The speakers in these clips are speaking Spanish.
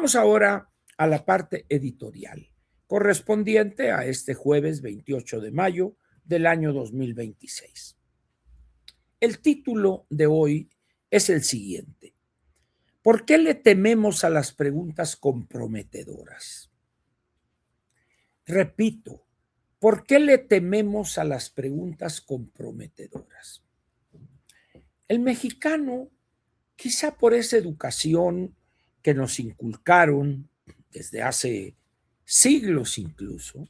Vamos ahora a la parte editorial, correspondiente a este jueves 28 de mayo del año 2026. El título de hoy es el siguiente: ¿por qué le tememos a las preguntas comprometedoras? Repito, ¿por qué le tememos a las preguntas comprometedoras? El mexicano, quizá por esa educación que nos inculcaron desde hace siglos incluso,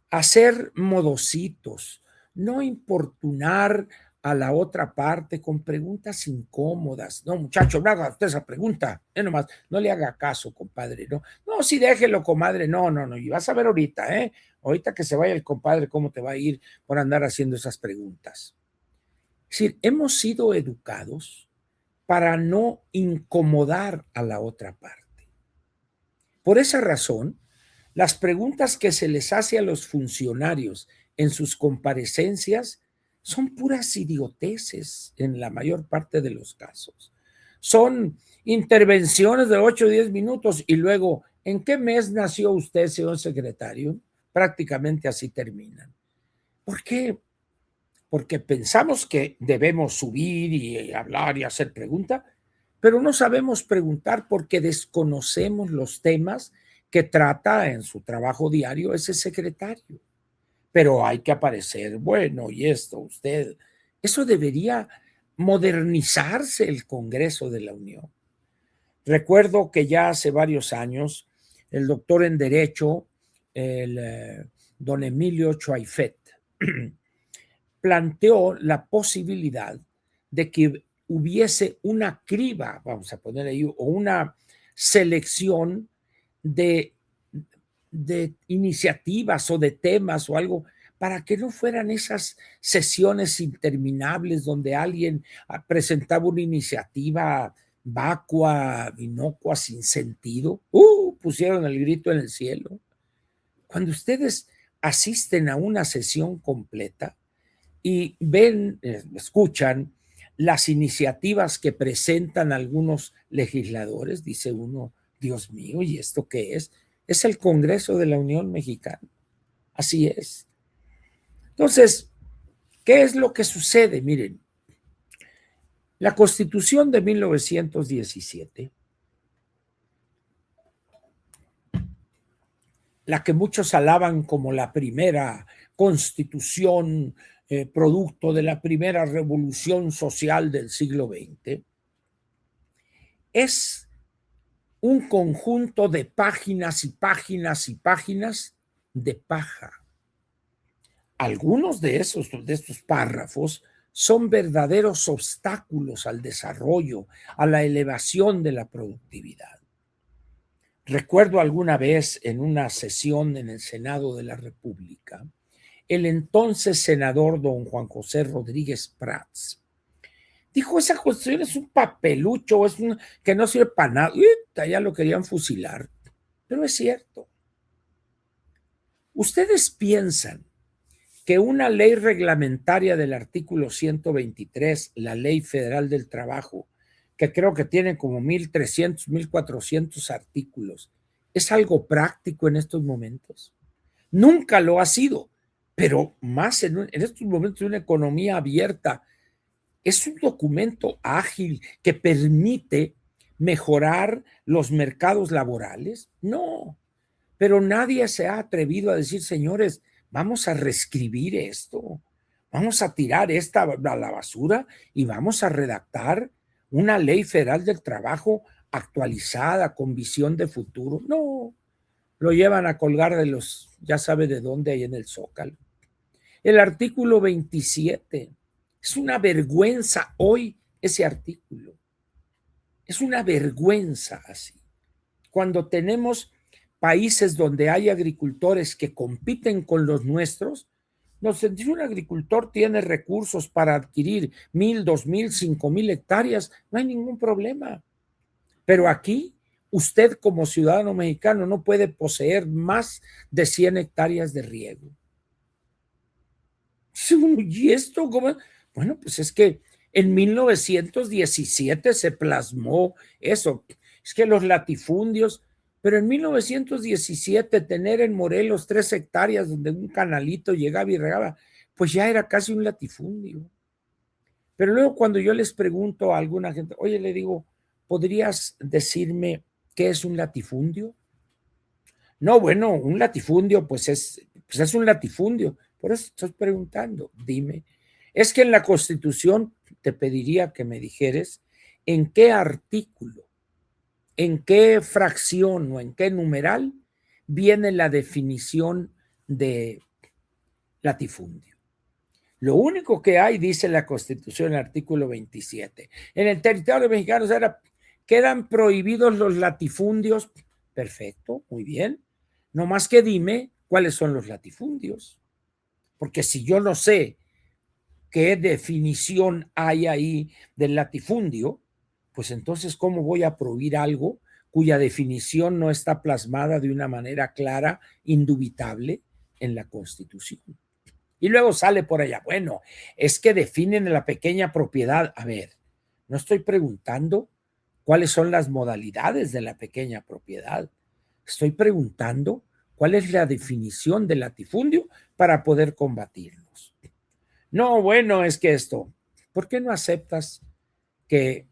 a ser modositos, no importunar a la otra parte con preguntas incómodas. No, muchacho, no haga usted esa pregunta. Nomás, no le haga caso, compadre. No, no, sí, déjelo, comadre. No, no, no. Y vas a ver ahorita, ¿eh? Ahorita que se vaya el compadre, cómo te va a ir por andar haciendo esas preguntas. Es decir, hemos sido educados para no incomodar a la otra parte. Por esa razón, las preguntas que se les hace a los funcionarios en sus comparecencias son puras idioteces en la mayor parte de los casos. Son intervenciones de 8 o 10 minutos y luego, ¿en qué mes nació usted, señor secretario? Prácticamente así terminan. ¿Por qué? Porque pensamos que debemos subir y hablar y hacer preguntas, pero no sabemos preguntar porque desconocemos los temas que trata en su trabajo diario ese secretario. Pero hay que aparecer, bueno, y esto, usted, eso debería modernizarse el Congreso de la Unión. Recuerdo que ya hace varios años el doctor en Derecho, don Emilio Chuaifet, planteó la posibilidad de que hubiese una criba, vamos a poner ahí, o una selección de, de iniciativas o de temas o algo, para que no fueran esas sesiones interminables donde alguien presentaba una iniciativa vacua, inocua, sin sentido. Pusieron el grito en el cielo. Cuando ustedes asisten a una sesión completa, y ven, escuchan las iniciativas que presentan algunos legisladores, dice uno, Dios mío, ¿y esto qué es? Es el Congreso de la Unión Mexicana. Así es. Entonces, ¿qué es lo que sucede? Miren, la Constitución de 1917, la que muchos alaban como la primera constitución producto de la primera revolución social del siglo XX, es un conjunto de páginas y páginas y páginas de paja. Algunos de estos párrafos son verdaderos obstáculos al desarrollo, a la elevación de la productividad. Recuerdo alguna vez en una sesión en el Senado de la República, el entonces senador don Juan José Rodríguez Prats dijo: esa cuestión es un papelucho, que no sirve para nada. Ya lo querían fusilar. Pero es cierto. ¿Ustedes piensan que una ley reglamentaria del artículo 123, la Ley Federal del Trabajo, que creo que tiene como 1,300, 1,400 artículos, es algo práctico en estos momentos? Nunca lo ha sido, pero más en estos momentos de una economía abierta. Es un documento ágil que permite mejorar los mercados laborales. No, pero nadie se ha atrevido a decir: señores, vamos a reescribir esto, vamos a tirar esta a la basura y vamos a redactar una ley federal del trabajo actualizada, con visión de futuro. No, lo llevan a colgar de los, ya sabe de dónde, ahí en el Zócalo. El artículo 27, es una vergüenza hoy ese artículo. Es una vergüenza así. Cuando tenemos países donde hay agricultores que compiten con los nuestros, si un agricultor tiene recursos para adquirir 1,000, 2,000, 5,000 hectáreas, no hay ningún problema. Pero aquí, usted como ciudadano mexicano no puede poseer más de 100 hectáreas de riego. ¿Y esto cómo? Bueno, pues es que en 1917 se plasmó eso. es que los latifundios, pero en 1917 tener en Morelos 3 hectáreas donde un canalito llegaba y regaba, pues ya era casi un latifundio. Pero luego cuando yo les pregunto a alguna gente, oye, le digo, ¿podrías decirme qué es un latifundio? No, bueno, un latifundio pues es un latifundio. Por eso estoy preguntando, dime. Es que en la Constitución te pediría que me dijeres en qué artículo, en qué fracción o en qué numeral viene la definición de latifundio. Lo único que hay, dice la Constitución, el artículo 27. En el territorio mexicano quedan prohibidos los latifundios. Perfecto, muy bien. No más que dime cuáles son los latifundios. Porque si yo no sé qué definición hay ahí del latifundio, pues entonces, ¿cómo voy a prohibir algo cuya definición no está plasmada de una manera clara, indubitable en la Constitución? Y luego sale por allá, bueno, es que definen la pequeña propiedad. A ver, no estoy preguntando cuáles son las modalidades de la pequeña propiedad. Estoy preguntando cuál es la definición del latifundio para poder combatirlos. No, bueno, es que esto, ¿por qué no aceptas que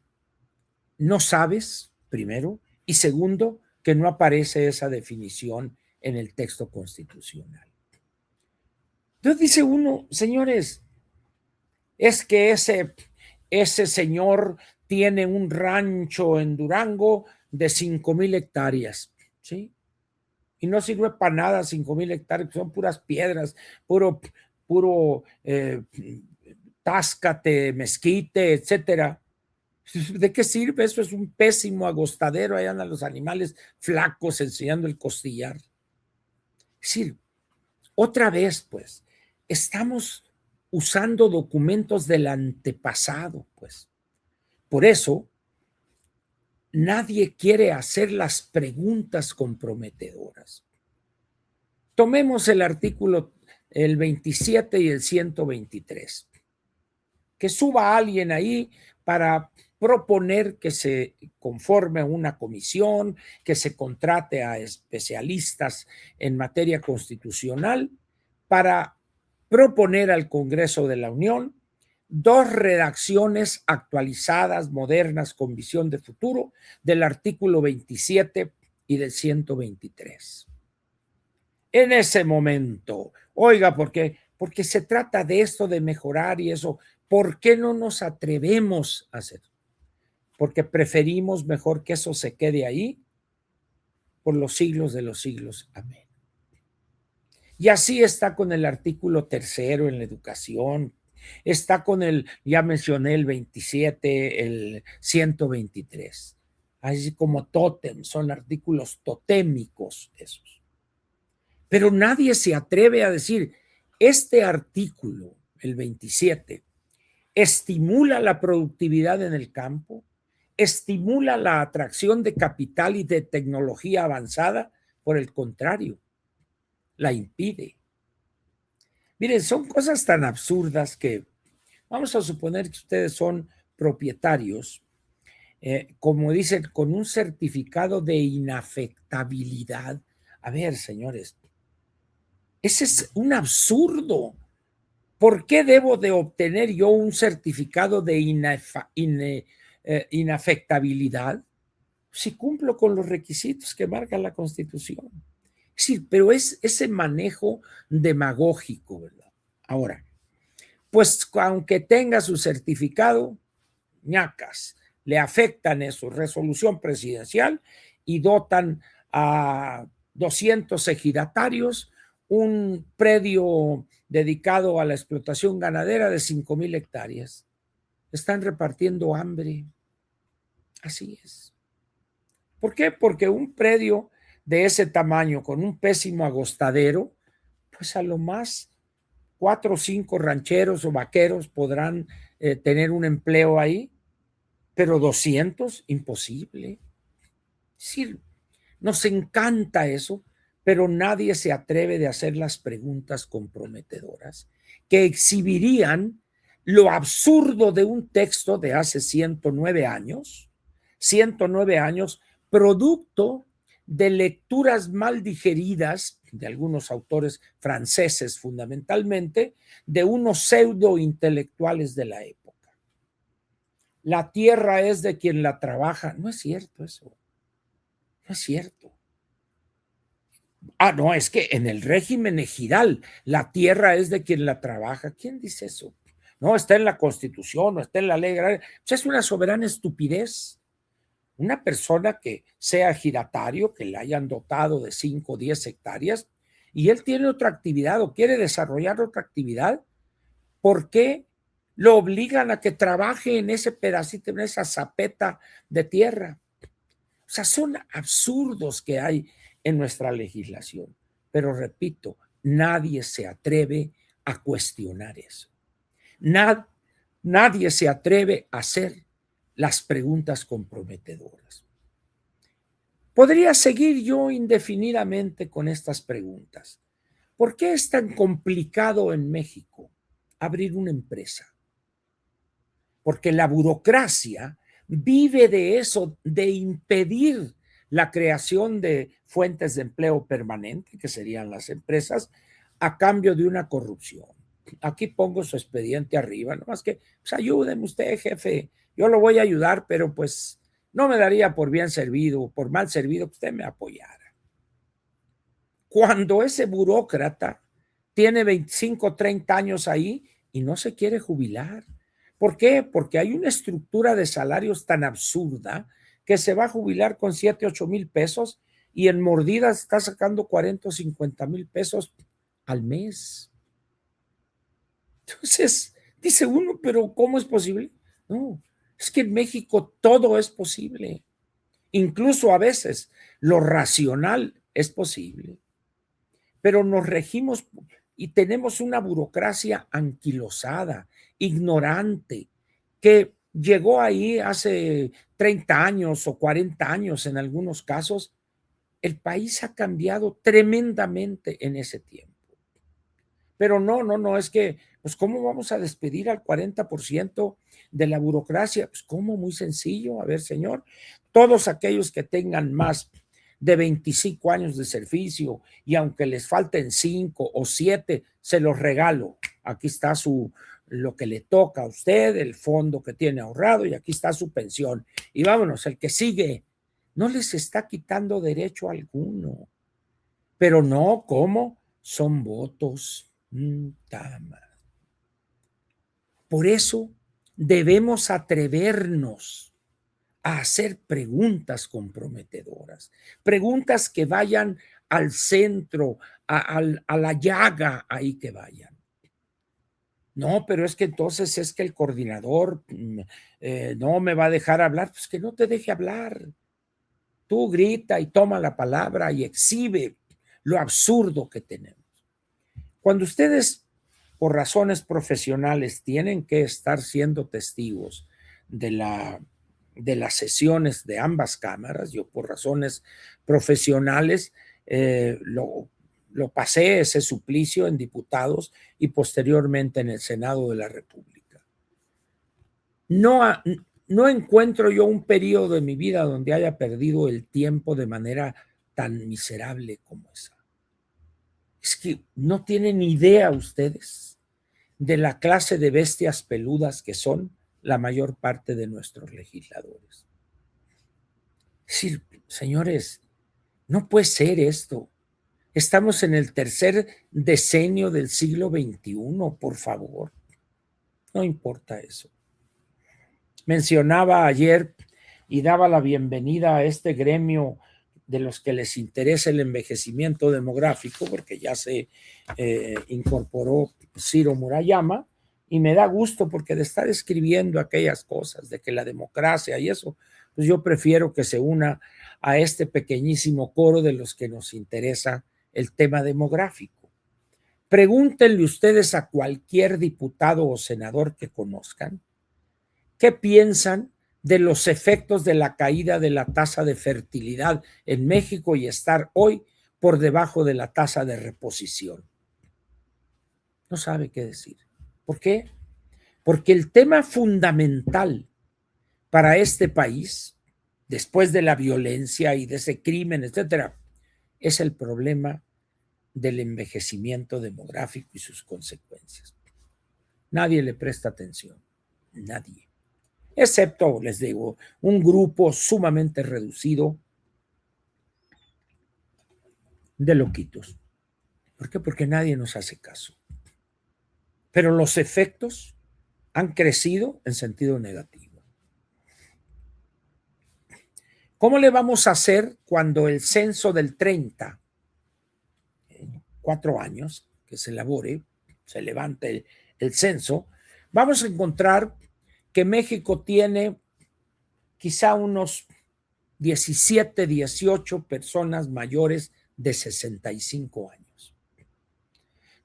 no sabes, primero, y segundo, que no aparece esa definición en el texto constitucional? Entonces dice uno, señores, es que ese señor tiene un rancho en Durango de 5,000 hectáreas, ¿sí? Y no sirve para nada 5,000 hectáreas, son puras piedras, puro táscate, mezquite, etcétera. ¿De qué sirve? Eso es un pésimo agostadero, ahí andan los animales flacos enseñando el costillar. Es decir, otra vez, pues, estamos usando documentos del antepasado, pues. Por eso, nadie quiere hacer las preguntas comprometedoras. Tomemos el artículo, el 27 y el 123. Que suba alguien ahí para proponer que se conforme una comisión, que se contrate a especialistas en materia constitucional para proponer al Congreso de la Unión 2 redacciones actualizadas, modernas, con visión de futuro del artículo 27 y del 123. En ese momento, oiga, ¿por qué? Porque se trata de esto, de mejorar y eso. ¿Por qué no nos atrevemos a hacer? Porque preferimos mejor que eso se quede ahí por los siglos de los siglos. Amén. Y así está con el artículo 3 en la educación, está con ya mencioné el 27, el 123. Así como tótem, son artículos totémicos esos. Pero nadie se atreve a decir, este artículo, el 27, estimula la productividad en el campo, estimula la atracción de capital y de tecnología avanzada, por el contrario, la impide. Miren, son cosas tan absurdas que vamos a suponer que ustedes son propietarios, como dicen, con un certificado de inafectabilidad. A ver, señores, ese es un absurdo. ¿Por qué debo de obtener yo un certificado de inafectabilidad si cumplo con los requisitos que marca la Constitución? Sí, pero es ese manejo demagógico, ¿verdad? Ahora, pues aunque tenga su certificado, ñacas, le afectan eso, resolución presidencial, y dotan a 200 ejidatarios un predio dedicado a la explotación ganadera de 5,000 hectáreas. Están repartiendo hambre. Así es. ¿Por qué? Porque un predio de ese tamaño, con un pésimo agostadero, pues a lo más 4 o 5 rancheros o vaqueros podrán tener un empleo ahí, pero 200, imposible. Sí, nos encanta eso, pero nadie se atreve de hacer las preguntas comprometedoras que exhibirían lo absurdo de un texto de hace 109 años producto de lecturas mal digeridas de algunos autores franceses fundamentalmente, de unos pseudo intelectuales de la época. La tierra es de quien la trabaja. No es cierto eso. No es cierto. No, es que en el régimen ejidal la tierra es de quien la trabaja. ¿Quién dice eso? No, está en la Constitución, no está en la ley. Pues es una soberana estupidez. Una persona que sea ejidatario, que le hayan dotado de 5 o 10 hectáreas, y él tiene otra actividad o quiere desarrollar otra actividad, ¿por qué lo obligan a que trabaje en ese pedacito, en esa zapeta de tierra? O sea, son absurdos que hay en nuestra legislación. Pero repito, nadie se atreve a cuestionar eso. Nadie se atreve a hacer las preguntas comprometedoras. Podría seguir yo indefinidamente con estas preguntas. ¿Por qué es tan complicado en México abrir una empresa? Porque la burocracia vive de eso, de impedir la creación de fuentes de empleo permanente, que serían las empresas, a cambio de una corrupción. Aquí pongo su expediente arriba, nomás que, pues ayúdeme usted, jefe, yo lo voy a ayudar, pero pues no me daría por bien servido, por mal servido que usted me apoyara. Cuando ese burócrata tiene 25, 30 años ahí y no se quiere jubilar. ¿Por qué? Porque hay una estructura de salarios tan absurda que se va a jubilar con 7, 8 mil pesos y en mordidas está sacando 40 o 50 mil pesos al mes. Entonces, dice uno, pero ¿cómo es posible? No, es que en México todo es posible. Incluso a veces lo racional es posible. Pero nos regimos y tenemos una burocracia anquilosada, ignorante, que llegó ahí hace 30 años o 40 años en algunos casos. El país ha cambiado tremendamente en ese tiempo. Pero no, es que, pues, ¿cómo vamos a despedir al 40% de la burocracia? Pues, ¿cómo? Muy sencillo. A ver, señor, todos aquellos que tengan más de 25 años de servicio y aunque les falten 5 o 7, se los regalo. Aquí está lo que le toca a usted, el fondo que tiene ahorrado y aquí está su pensión. Y vámonos, el que sigue no les está quitando derecho alguno. Pero no, ¿cómo? Son votos. Por eso debemos atrevernos a hacer preguntas comprometedoras, preguntas que vayan al centro, a la llaga ahí que vayan. No, pero es que entonces es que el coordinador no me va a dejar hablar, pues que no te deje hablar. Tú grita y toma la palabra y exhibe lo absurdo que tenemos. Cuando ustedes, por razones profesionales, tienen que estar siendo testigos de las sesiones de ambas cámaras, yo por razones profesionales lo pasé ese suplicio en diputados y posteriormente en el Senado de la República. No encuentro yo un periodo de mi vida donde haya perdido el tiempo de manera tan miserable como esa. Es que no tienen idea ustedes de la clase de bestias peludas que son la mayor parte de nuestros legisladores. Es decir, señores, no puede ser esto. Estamos en el tercer decenio del siglo XXI, por favor. No importa eso. Mencionaba ayer y daba la bienvenida a este gremio de los que les interesa el envejecimiento demográfico, porque ya se incorporó Ciro Murayama, y me da gusto porque de estar escribiendo aquellas cosas, de que la democracia y eso, pues yo prefiero que se una a este pequeñísimo coro de los que nos interesa el tema demográfico. Pregúntenle ustedes a cualquier diputado o senador que conozcan, ¿qué piensan de los efectos de la caída de la tasa de fertilidad en México y estar hoy por debajo de la tasa de reposición? No sabe qué decir. ¿Por qué? Porque el tema fundamental para este país después de la violencia y de ese crimen, etcétera, es el problema del envejecimiento demográfico y sus consecuencias. Nadie le presta atención, nadie, excepto, les digo, un grupo sumamente reducido de loquitos. ¿Por qué? Porque nadie nos hace caso. Pero los efectos han crecido en sentido negativo. ¿Cómo le vamos a hacer cuando el censo del 30, 4 años, que se elabore, se levante el censo, vamos a encontrar que México tiene quizá unos 17, 18 personas mayores de 65 años,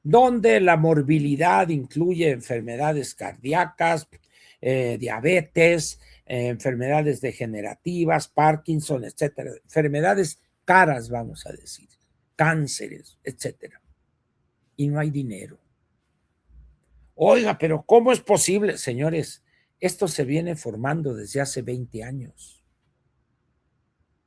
donde la morbilidad incluye enfermedades cardíacas, diabetes, enfermedades degenerativas, Parkinson, etcétera, enfermedades caras, vamos a decir, cánceres, etcétera. Y no hay dinero. Oiga, pero ¿cómo es posible? Señores, esto se viene formando desde hace 20 años.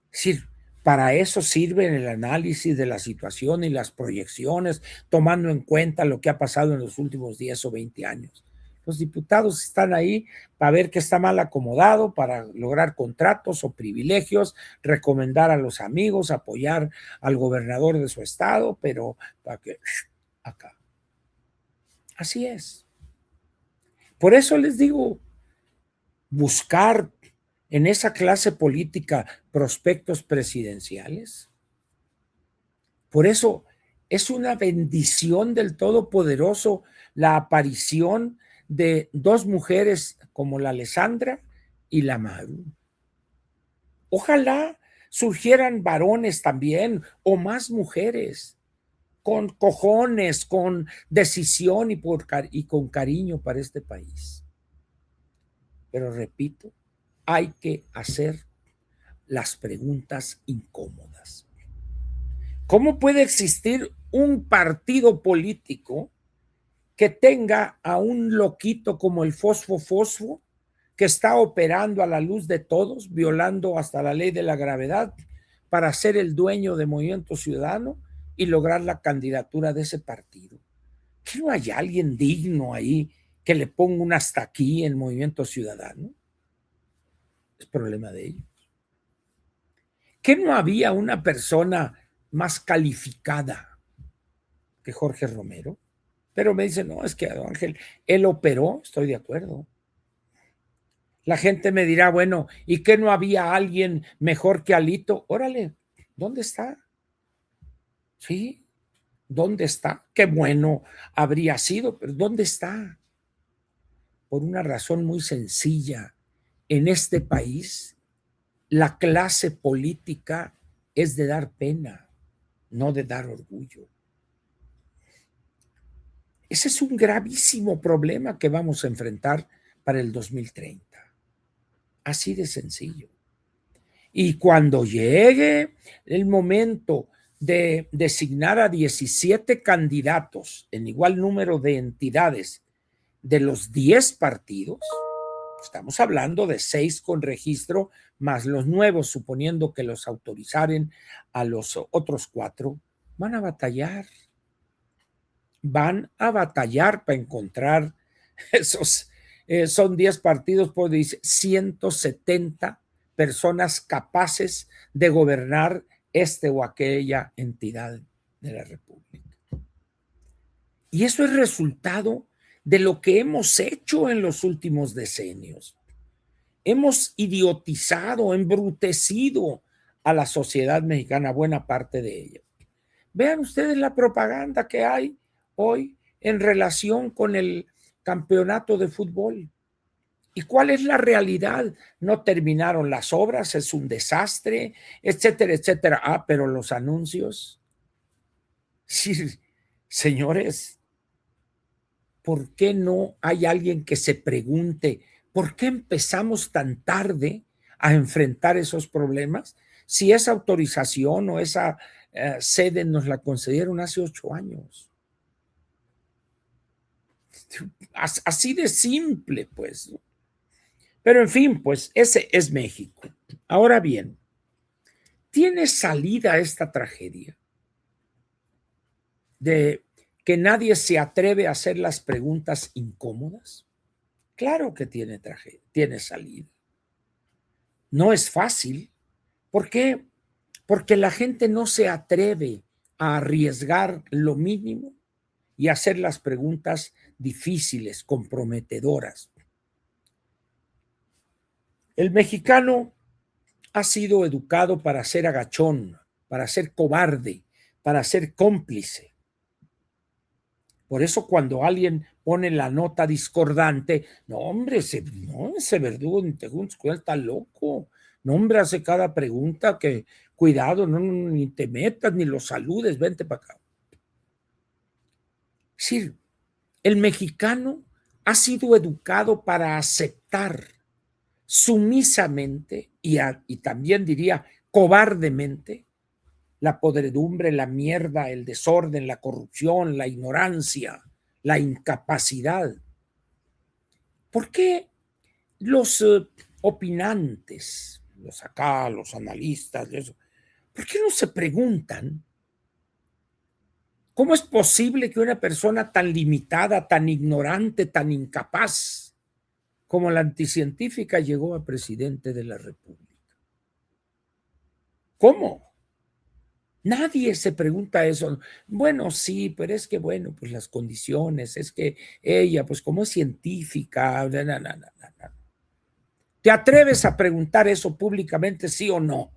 Es decir, para eso sirve el análisis de la situación y las proyecciones, tomando en cuenta lo que ha pasado en los últimos 10 o 20 años. Los diputados están ahí para ver qué está mal acomodado, para lograr contratos o privilegios, recomendar a los amigos, apoyar al gobernador de su estado, pero para que acá. Así es. Por eso les digo, buscar en esa clase política prospectos presidenciales. Por eso es una bendición del Todopoderoso la aparición de dos mujeres como la Alessandra y la Maru. Ojalá surgieran varones también o más mujeres con cojones, con decisión y con cariño para este país. Pero repito, hay que hacer las preguntas incómodas. ¿Cómo puede existir un partido político que tenga a un loquito como el Fosfo, que está operando a la luz de todos, violando hasta la ley de la gravedad, para ser el dueño de Movimiento Ciudadano y lograr la candidatura de ese partido? ¿Que no hay alguien digno ahí que le ponga un hasta aquí en Movimiento Ciudadano? Es problema de ellos. ¿Que no había una persona más calificada que Jorge Romero? Pero me dicen, no, es que Ángel, él operó, estoy de acuerdo. La gente me dirá, bueno, ¿y que no había alguien mejor que Alito? Órale, ¿dónde está? Sí, ¿dónde está? Qué bueno habría sido, pero ¿dónde está? Por una razón muy sencilla. En este país, la clase política es de dar pena, no de dar orgullo. Ese es un gravísimo problema que vamos a enfrentar para el 2030. Así de sencillo. Y cuando llegue el momento de designar a 17 candidatos en igual número de entidades de los 10 partidos, estamos hablando de 6 con registro, más los nuevos, suponiendo que los autorizaren a los otros 4, van a batallar. Van a batallar para encontrar esos, son 10 partidos por 170 personas capaces de gobernar este o aquella entidad de la República. Y eso es resultado de lo que hemos hecho en los últimos decenios. Hemos idiotizado, embrutecido a la sociedad mexicana, buena parte de ella. Vean ustedes la propaganda que hay hoy en relación con el campeonato de fútbol. ¿Y cuál es la realidad? No terminaron las obras, es un desastre, etcétera, etcétera. Ah, pero los anuncios. Sí, señores, ¿por qué no hay alguien que se pregunte por qué empezamos tan tarde a enfrentar esos problemas? Si esa autorización o esa sede nos la concedieron hace 8 años. Así de simple, pues. Pero en fin, pues ese es México. Ahora bien, ¿tiene salida esta tragedia de que nadie se atreve a hacer las preguntas incómodas? Claro que tiene tragedia, tiene salida. No es fácil. ¿Por qué? Porque la gente no se atreve a arriesgar lo mínimo y hacer las preguntas difíciles, comprometedoras. El mexicano ha sido educado para ser agachón, para ser cobarde, para ser cómplice. Por eso cuando alguien pone la nota discordante, no hombre, ese verdugo está loco. No hombre, hace cada pregunta que cuidado, no, ni te metas, ni lo saludes, vente para acá. Es decir, el mexicano ha sido educado para aceptar sumisamente y también diría cobardemente la podredumbre, la mierda, el desorden, la corrupción, la ignorancia, la incapacidad. ¿Por qué los opinantes, los acá, los analistas, eso, por qué no se preguntan cómo es posible que una persona tan limitada, tan ignorante, tan incapaz como la anticientífica llegó a presidente de la República? ¿Cómo? Nadie se pregunta eso. Bueno, sí, pero es que, bueno, pues las condiciones, es que ella, pues como es científica, ¿te atreves a preguntar eso públicamente, sí o no?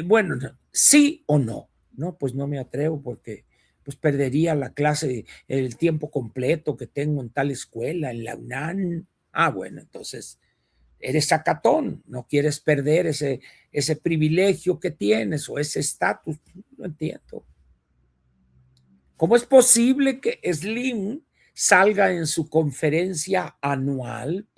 Bueno, sí o no. No, pues no me atrevo porque pues perdería la clase, el tiempo completo que tengo en tal escuela, en la UNAM. Ah, bueno, entonces eres sacatón, no quieres perder ese privilegio que tienes o ese estatus. No entiendo. ¿Cómo es posible que Slim salga en su conferencia anual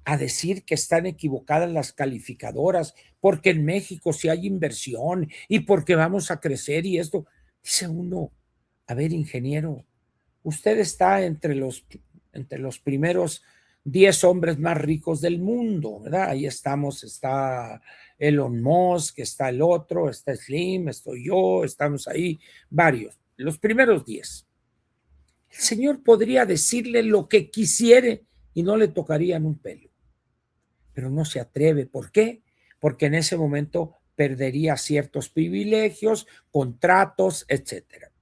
a decir que están equivocadas las calificadoras, porque en México sí hay inversión y porque vamos a crecer y esto? Dice uno, a ver, ingeniero, usted está entre los primeros 10 hombres más ricos del mundo, ¿verdad? Ahí estamos, está Elon Musk, está el otro, está Slim, estoy yo, estamos ahí varios, los primeros 10. El señor podría decirle lo que quisiere y no le tocarían un pelo, pero no se atreve. ¿Por qué? Porque en ese momento perdería ciertos privilegios, contratos, etcétera.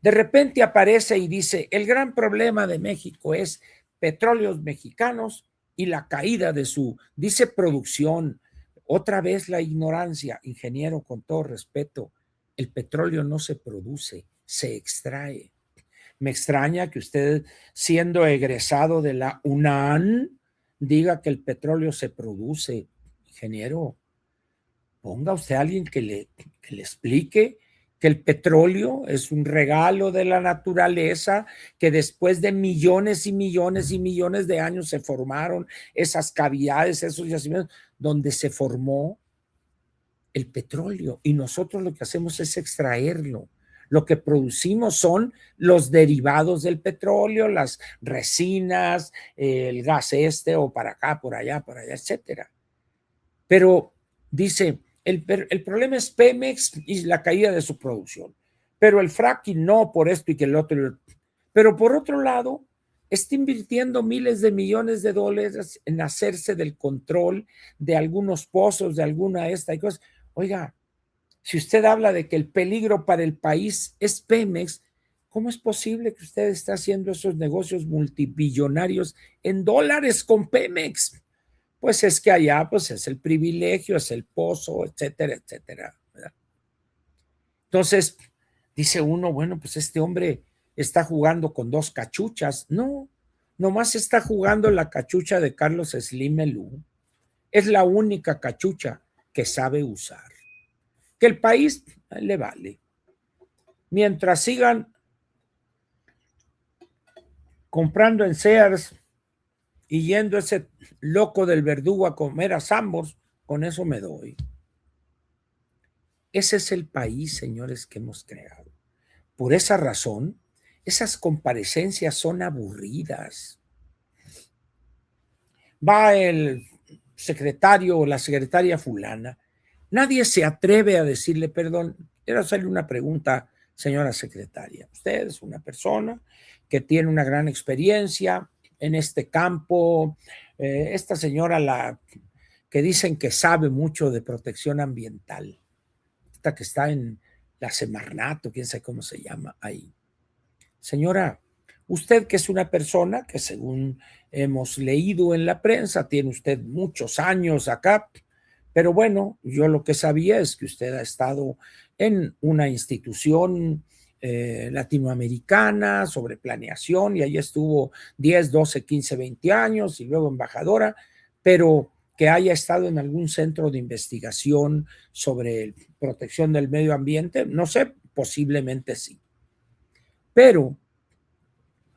De repente aparece y dice, el gran problema de México es petróleos mexicanos y la caída de su, dice, producción. Otra vez la ignorancia. Ingeniero, con todo respeto, el petróleo no se produce, se extrae. Me extraña que usted, siendo egresado de la UNAM, diga que el petróleo se produce. Ingeniero, ponga usted a alguien que le explique que el petróleo es un regalo de la naturaleza, que después de millones y millones y millones de años se formaron esas cavidades, esos yacimientos, donde se formó el petróleo. Y nosotros lo que hacemos es extraerlo. Lo que producimos son los derivados del petróleo, las resinas, el gas o para acá, por allá, etcétera. Pero dice, el problema es Pemex y la caída de su producción, pero el fracking no, por esto y que el otro. Pero por otro lado, está invirtiendo miles de millones de dólares en hacerse del control de algunos pozos, de alguna esta y cosas. Oiga, si usted habla de que el peligro para el país es Pemex, ¿cómo es posible que usted esté haciendo esos negocios multibillonarios en dólares con Pemex? Pues es que allá pues es el privilegio, es el pozo, etcétera, etcétera, ¿verdad? Entonces, dice uno, bueno, pues este hombre está jugando con dos cachuchas. No, nomás está jugando la cachucha de Carlos Slim Elú. Es la única cachucha que sabe usar. Que el país le vale. Mientras sigan comprando en Sears y yendo ese loco del verdugo a comer a Sambors, con eso me doy. Ese es el país, señores, que hemos creado. Por esa razón, esas comparecencias son aburridas. Va el secretario o la secretaria fulana, nadie se atreve a decirle, perdón, quiero hacerle una pregunta, señora secretaria. Usted es una persona que tiene una gran experiencia en este campo. Esta señora, la que dicen que sabe mucho de protección ambiental, esta que está en la Semarnat, quién sabe cómo se llama ahí. Señora, usted que es una persona que según hemos leído en la prensa, tiene usted muchos años acá, pero bueno, yo lo que sabía es que usted ha estado en una institución latinoamericana sobre planeación y ahí estuvo 10, 12, 15, 20 años y luego embajadora, pero que haya estado en algún centro de investigación sobre protección del medio ambiente, no sé, posiblemente sí. Pero,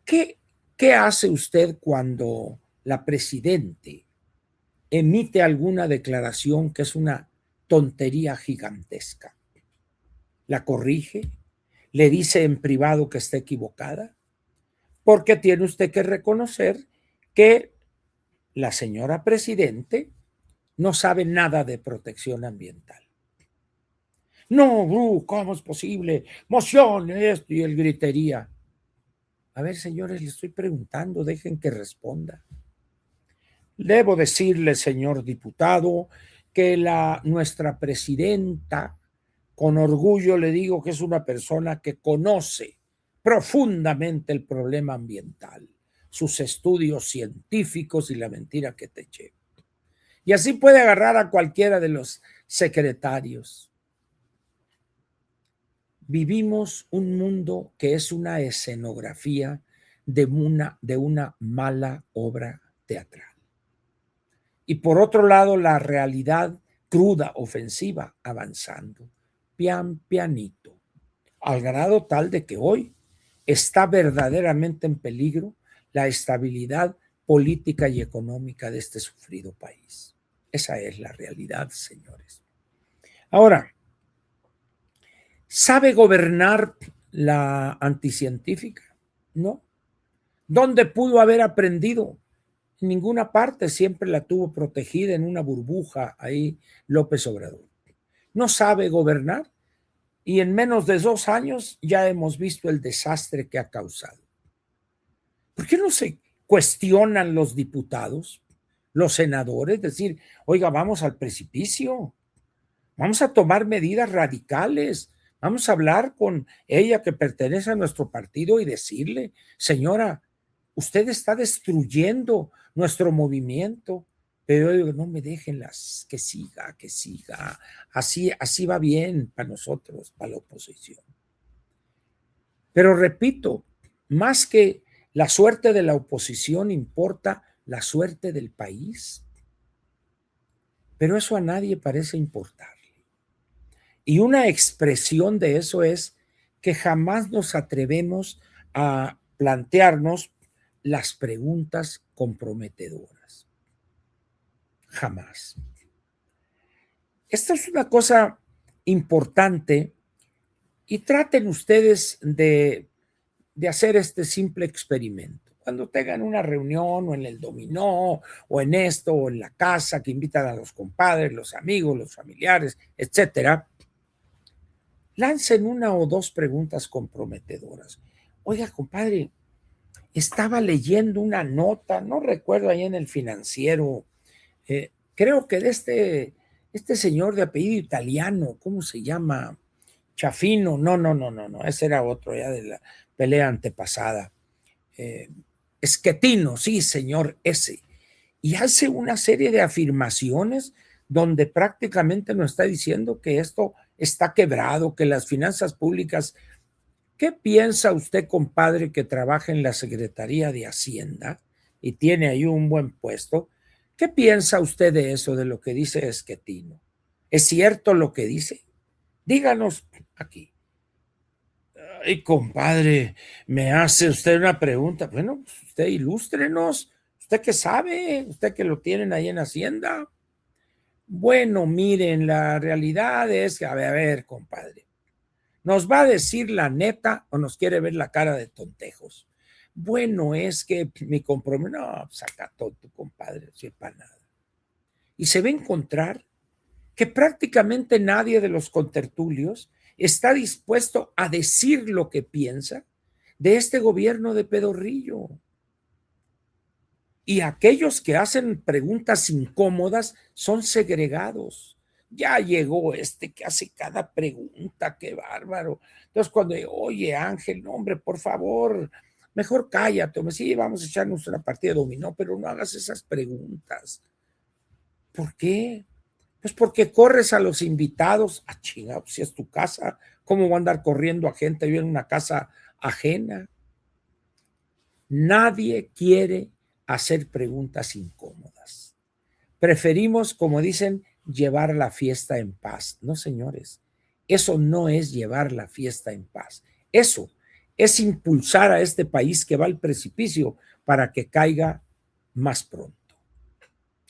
¿qué hace usted cuando la presidente emite alguna declaración que es una tontería gigantesca? ¿La corrige? ¿Le dice en privado que está equivocada? Porque tiene usted que reconocer que la señora presidente no sabe nada de protección ambiental. No, ¿cómo es posible? Moción, esto y el gritería. A ver, señores, le estoy preguntando, dejen que responda. Debo decirle, señor diputado, que nuestra presidenta, con orgullo le digo que es una persona que conoce profundamente el problema ambiental, sus estudios científicos y la mentira que te eché. Y así puede agarrar a cualquiera de los secretarios. Vivimos un mundo que es una escenografía de una mala obra teatral. Y por otro lado, la realidad cruda, ofensiva, avanzando, pian pianito, al grado tal de que hoy está verdaderamente en peligro la estabilidad política y económica de este sufrido país. Esa es la realidad, señores. Ahora, ¿sabe gobernar la anticientífica? No. ¿Dónde pudo haber aprendido? En ninguna parte, siempre la tuvo protegida en una burbuja ahí López Obrador. No sabe gobernar y en menos de 2 años ya hemos visto el desastre que ha causado. ¿Por qué no se cuestionan los diputados, los senadores? Decir, oiga, vamos al precipicio, vamos a tomar medidas radicales, vamos a hablar con ella que pertenece a nuestro partido y decirle, señora, usted está destruyendo nuestro movimiento, pero yo digo, no me dejen que siga, así va bien para nosotros, para la oposición. Pero repito, más que la suerte de la oposición importa la suerte del país, pero eso a nadie parece importarle. Y una expresión de eso es que jamás nos atrevemos a plantearnos las preguntas comprometedoras. Jamás. Esta es una cosa importante y traten ustedes de hacer este simple experimento. Cuando tengan una reunión o en el dominó o en esto o en la casa que invitan a los compadres, los amigos, los familiares, etcétera, lancen 1 o 2 preguntas comprometedoras. Oiga, compadre, estaba leyendo una nota, no recuerdo ahí en el Financiero, creo que de este señor de apellido italiano, ¿cómo se llama? Chafino, no, ese era otro ya de la pelea antepasada. Schettino, sí, señor, ese. Y hace una serie de afirmaciones donde prácticamente nos está diciendo que esto está quebrado, que las finanzas públicas. ¿Qué piensa usted, compadre, que trabaja en la Secretaría de Hacienda y tiene ahí un buen puesto? ¿Qué piensa usted de eso, de lo que dice Schettino? ¿Es cierto lo que dice? Díganos aquí. Ay, compadre, me hace usted una pregunta. Bueno, pues usted ilústrenos. ¿Usted qué sabe? ¿Usted que lo tienen ahí en Hacienda? Bueno, miren, la realidad es que, a ver, compadre, ¿nos va a decir la neta o nos quiere ver la cara de tontejos? Bueno, es que mi compromiso, no, saca todo tu compadre, no sirve para nada. y se va a encontrar que prácticamente nadie de los contertulios está dispuesto a decir lo que piensa de este gobierno de Pedorrillo. Y aquellos que hacen preguntas incómodas son segregados. Ya llegó este que hace cada pregunta, qué bárbaro. Entonces cuando, oye Ángel, no hombre, por favor, mejor cállate. Sí, vamos a echarnos una partida de dominó, pero no hagas esas preguntas. ¿Por qué? Pues porque corres a los invitados. Ah, chingado, si es tu casa, ¿cómo va a andar corriendo a gente en una casa ajena? Nadie quiere hacer preguntas incómodas. Preferimos, como dicen, llevar la fiesta en paz. No, señores, eso no es llevar la fiesta en paz. Eso es impulsar a este país que va al precipicio para que caiga más pronto.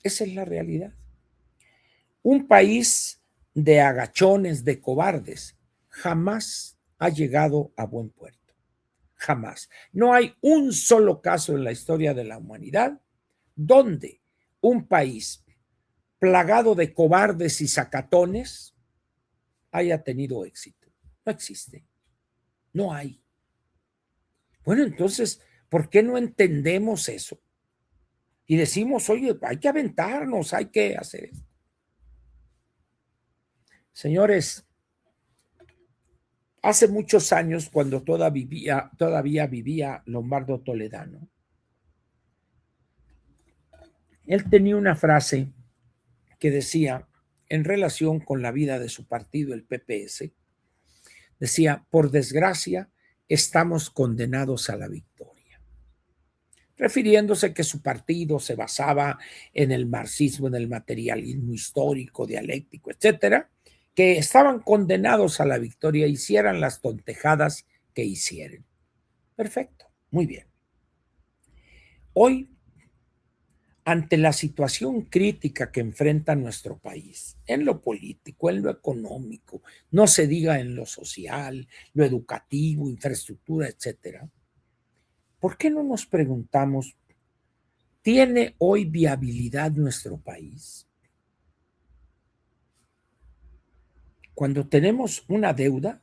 Esa es la realidad. Un país de agachones, de cobardes, jamás ha llegado a buen puerto. Jamás. No hay un solo caso en la historia de la humanidad donde un país plagado de cobardes y sacatones haya tenido éxito. No existe. No hay. Bueno, entonces, ¿por qué no entendemos eso? Y decimos, oye, hay que aventarnos, hay que hacer esto. Señores, hace muchos años, cuando todavía vivía Lombardo Toledano, él tenía una frase que decía, en relación con la vida de su partido, el PPS, decía, por desgracia, estamos condenados a la victoria, refiriéndose que su partido se basaba en el marxismo, en el materialismo histórico, dialéctico, etcétera, que estaban condenados a la victoria, hicieran las tontejadas que hicieran. Perfecto, muy bien. Hoy, ante la situación crítica que enfrenta nuestro país, en lo político, en lo económico, no se diga en lo social, lo educativo, infraestructura, etcétera, ¿por qué no nos preguntamos, ¿tiene hoy viabilidad nuestro país? Cuando tenemos una deuda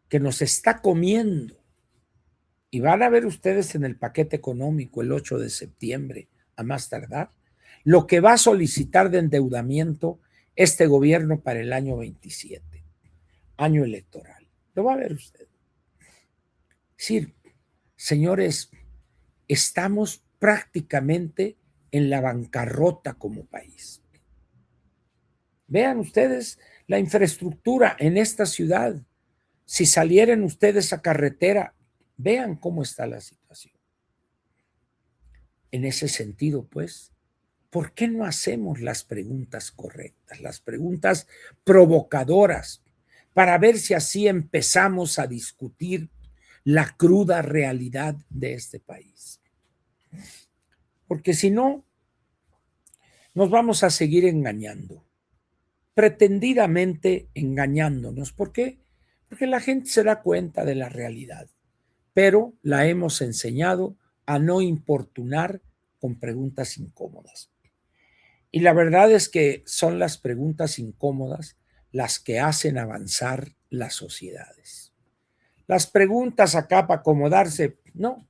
que nos está comiendo, y van a ver ustedes en el paquete económico el 8 de septiembre, a más tardar, lo que va a solicitar de endeudamiento este gobierno para el año 27, año electoral. Lo va a ver usted. Es decir, señores, estamos prácticamente en la bancarrota como país. Vean ustedes la infraestructura en esta ciudad. Si salieran ustedes a carretera, vean cómo está la situación. En ese sentido, pues, ¿por qué no hacemos las preguntas correctas, las preguntas provocadoras, para ver si así empezamos a discutir la cruda realidad de este país? Porque si no, nos vamos a seguir engañando, pretendidamente engañándonos. ¿Por qué? Porque la gente se da cuenta de la realidad, pero la hemos enseñado a no importunar con preguntas incómodas. Y la verdad es que son las preguntas incómodas las que hacen avanzar las sociedades. Las preguntas acá para acomodarse, no,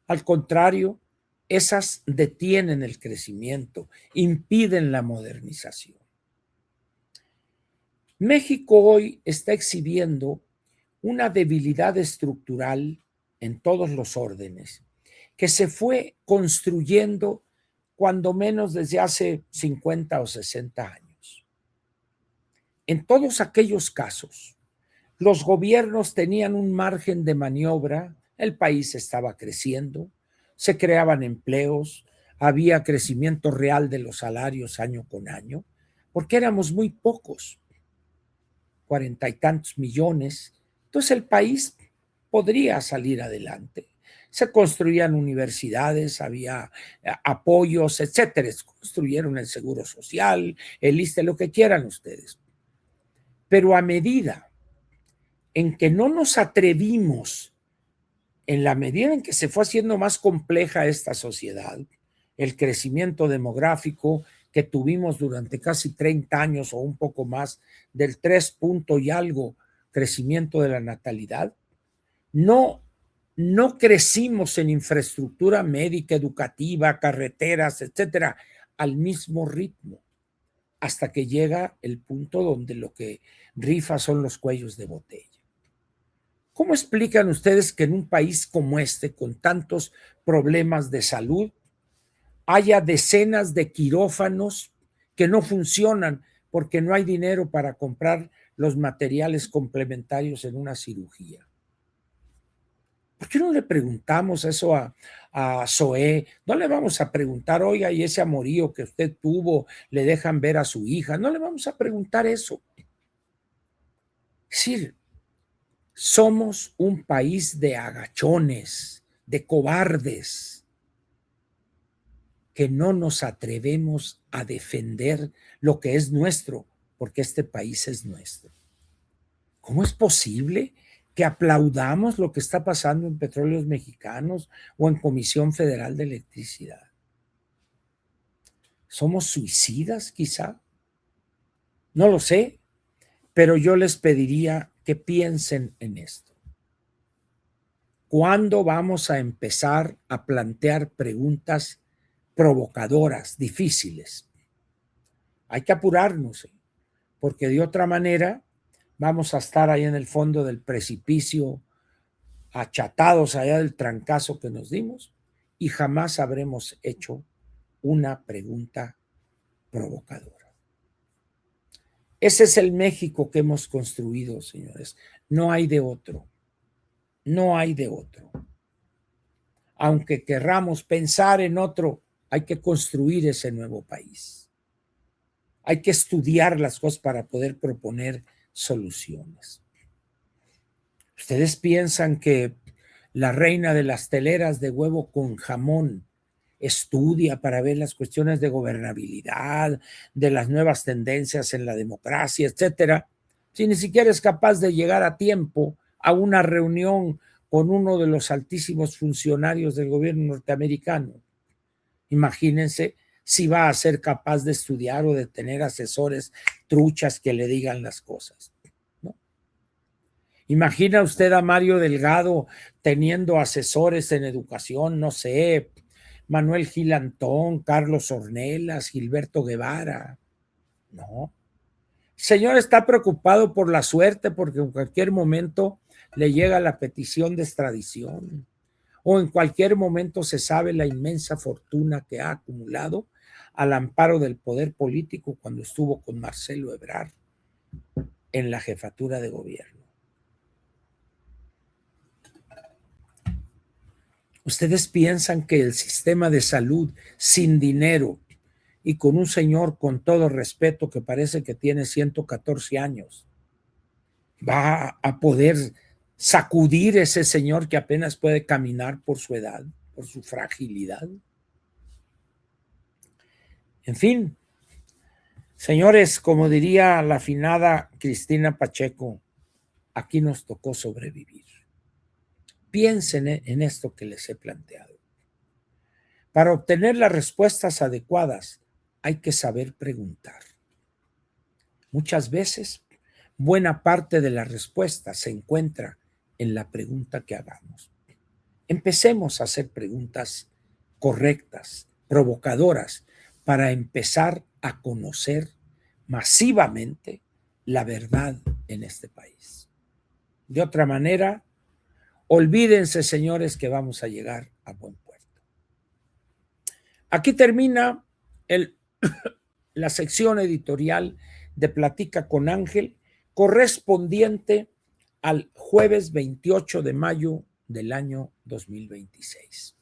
al contrario, esas detienen el crecimiento, impiden la modernización. México hoy está exhibiendo una debilidad estructural en todos los órdenes, que se fue construyendo cuando menos desde hace 50 o 60 años. En todos aquellos casos, los gobiernos tenían un margen de maniobra, el país estaba creciendo, se creaban empleos, había crecimiento real de los salarios año con año, porque éramos muy pocos, 40 y tantos millones. Entonces el país podría salir adelante. Se construían universidades, había apoyos, etcétera. Se construyeron el Seguro Social, el ISSSTE, lo que quieran ustedes. Pero a medida en que no nos atrevimos, en la medida en que se fue haciendo más compleja esta sociedad, el crecimiento demográfico, que tuvimos durante casi 30 años o un poco más, del 3 punto y algo crecimiento de la natalidad, no crecimos en infraestructura médica, educativa, carreteras, etcétera, al mismo ritmo, hasta que llega el punto donde lo que rifa son los cuellos de botella. ¿Cómo explican ustedes que en un país como este, con tantos problemas de salud, haya decenas de quirófanos que no funcionan porque no hay dinero para comprar los materiales complementarios en una cirugía? ¿Por qué no le preguntamos eso a Zoé? No le vamos a preguntar, oiga, y ese amorío que usted tuvo, le dejan ver a su hija. No le vamos a preguntar eso. Es decir, somos un país de agachones, de cobardes, que no nos atrevemos a defender lo que es nuestro, porque este país es nuestro. ¿Cómo es posible que aplaudamos lo que está pasando en Petróleos Mexicanos o en Comisión Federal de Electricidad? ¿Somos suicidas quizá? No lo sé, pero yo les pediría que piensen en esto. ¿Cuándo vamos a empezar a plantear preguntas provocadoras, difíciles? Hay que apurarnos, porque de otra manera vamos a estar ahí en el fondo del precipicio, achatados allá del trancazo que nos dimos, y jamás habremos hecho una pregunta provocadora. Ese es el México que hemos construido, señores. No hay de otro. No hay de otro. Aunque querramos pensar en otro, hay que construir ese nuevo país. Hay que estudiar las cosas para poder proponer soluciones. ¿Ustedes piensan que la reina de las teleras de huevo con jamón estudia para ver las cuestiones de gobernabilidad, de las nuevas tendencias en la democracia, etcétera, si ni siquiera es capaz de llegar a tiempo a una reunión con uno de los altísimos funcionarios del gobierno norteamericano? Imagínense si va a ser capaz de estudiar o de tener asesores truchas que le digan las cosas, ¿no? ¿Imagina usted a Mario Delgado teniendo asesores en educación, no sé, Manuel Gilantón, Carlos Ornelas, Gilberto Guevara? No. El señor está preocupado por la suerte porque en cualquier momento le llega la petición de extradición o en cualquier momento se sabe la inmensa fortuna que ha acumulado al amparo del poder político cuando estuvo con Marcelo Ebrard en la jefatura de gobierno. ¿Ustedes piensan que el sistema de salud sin dinero y con un señor, con todo respeto, que parece que tiene 114 años, va a poder sacudir ese señor que apenas puede caminar por su edad, por su fragilidad? En fin, señores, como diría la afinada Cristina Pacheco, aquí nos tocó sobrevivir. Piensen en esto que les he planteado. Para obtener las respuestas adecuadas hay que saber preguntar. Muchas veces, buena parte de la respuesta se encuentra en la pregunta que hagamos. Empecemos a hacer preguntas correctas, provocadoras, para empezar a conocer masivamente la verdad en este país. De otra manera, olvídense, señores, que vamos a llegar a buen puerto. Aquí termina la sección editorial de Platica con Ángel, correspondiente al jueves 28 de mayo del año 2026.